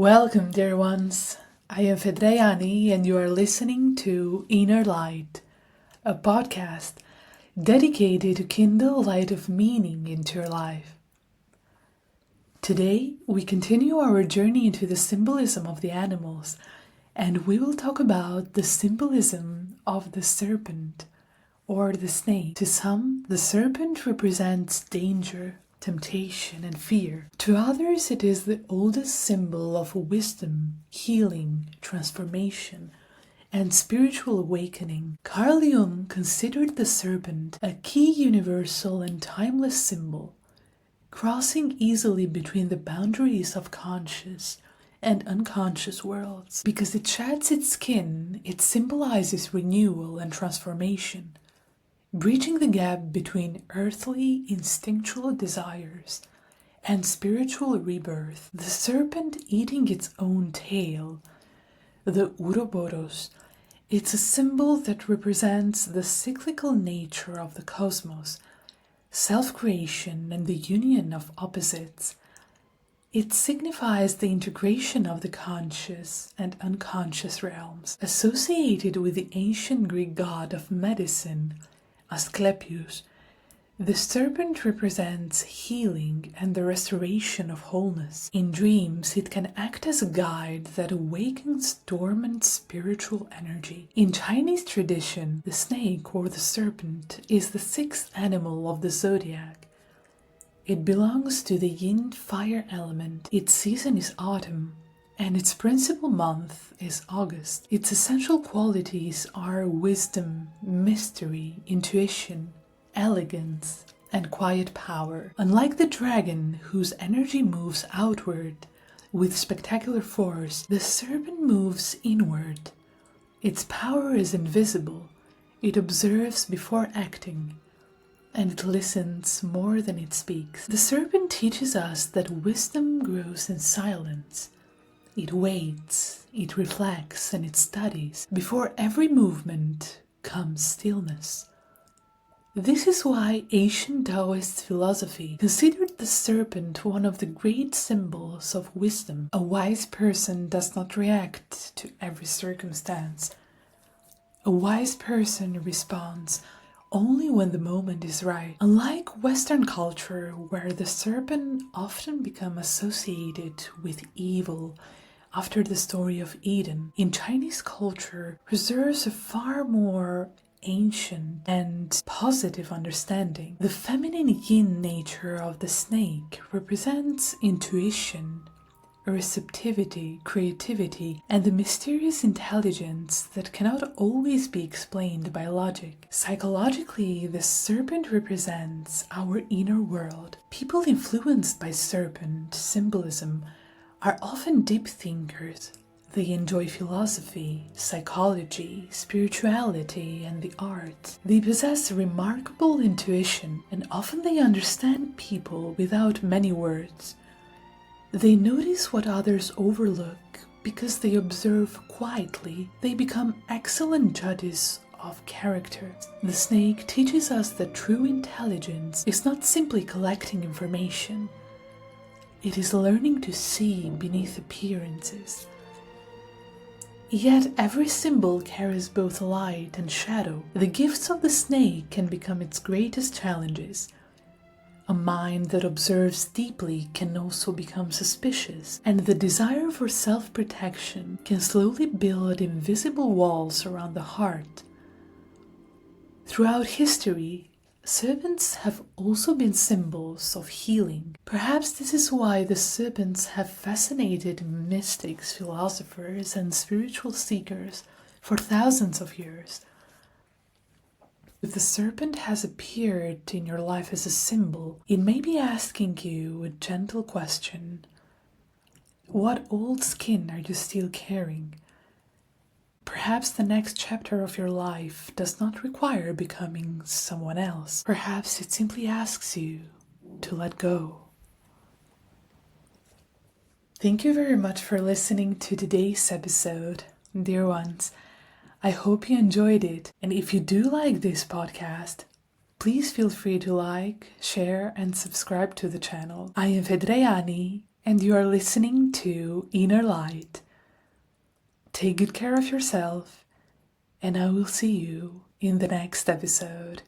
Welcome, dear ones. I am fedrajani, and you are listening to Inner Light, a podcast dedicated to kindle a light of meaning into your life. Today, we continue our journey into the symbolism of the animals, and we will talk about the symbolism of the serpent or the snake. To some, the serpent represents danger, temptation, and fear. To others, it is the oldest symbol of wisdom, healing, transformation, and spiritual awakening. Carl Jung considered the serpent a key universal and timeless symbol, crossing easily between the boundaries of conscious and unconscious worlds. Because it sheds its skin, it symbolizes renewal and transformation, bridging the gap between earthly instinctual desires and spiritual rebirth. The serpent eating its own tail, the Ouroboros, it's a symbol that represents the cyclical nature of the cosmos, self-creation, and the union of opposites. It signifies the integration of the conscious and unconscious realms. Associated with the ancient Greek god of medicine, Asclepius, the serpent represents healing and the restoration of wholeness. In dreams, it can act as a guide that awakens dormant spiritual energy. In Chinese tradition, the snake or the serpent is the sixth animal of the zodiac. It belongs to the yin fire element. Its season is autumn, and its principal month is August. Its essential qualities are wisdom, mystery, intuition, elegance, and quiet power. Unlike the dragon, whose energy moves outward with spectacular force, the serpent moves inward. Its power is invisible. It observes before acting, and it listens more than it speaks. The serpent teaches us that wisdom grows in silence. It waits, it reflects, and it studies. Before every movement comes stillness. This is why ancient Taoist philosophy considered the serpent one of the great symbols of wisdom. A wise person does not react to every circumstance. A wise person responds only when the moment is right. Unlike Western culture, where the serpent often becomes associated with evil after the story of Eden, in Chinese culture preserves a far more ancient and positive understanding. The feminine yin nature of the snake represents intuition, receptivity, creativity, and the mysterious intelligence that cannot always be explained by logic. Psychologically, the serpent represents our inner world. People influenced by serpent symbolism are often deep thinkers. They enjoy philosophy, psychology, spirituality, and the arts. They possess remarkable intuition, and often they understand people without many words. They notice what others overlook because they observe quietly. They become excellent judges of character. The snake teaches us that true intelligence is not simply collecting information. It is learning to see beneath appearances. Yet every symbol carries both light and shadow. The gifts of the snake can become its greatest challenges. A mind that observes deeply can also become suspicious, and the desire for self-protection can slowly build invisible walls around the heart. Throughout history, serpents have also been symbols of healing. Perhaps this is why the serpents have fascinated mystics, philosophers, and spiritual seekers for thousands of years. If the serpent has appeared in your life as a symbol, it may be asking you a gentle question. What old skin are you still carrying? Perhaps the next chapter of your life does not require becoming someone else. Perhaps it simply asks you to let go. Thank you very much for listening to today's episode, dear ones. I hope you enjoyed it, and if you do like this podcast, please feel free to like, share, and subscribe to the channel. I am fedrajani, and you are listening to Inner Light. Take good care of yourself, and I will see you in the next episode.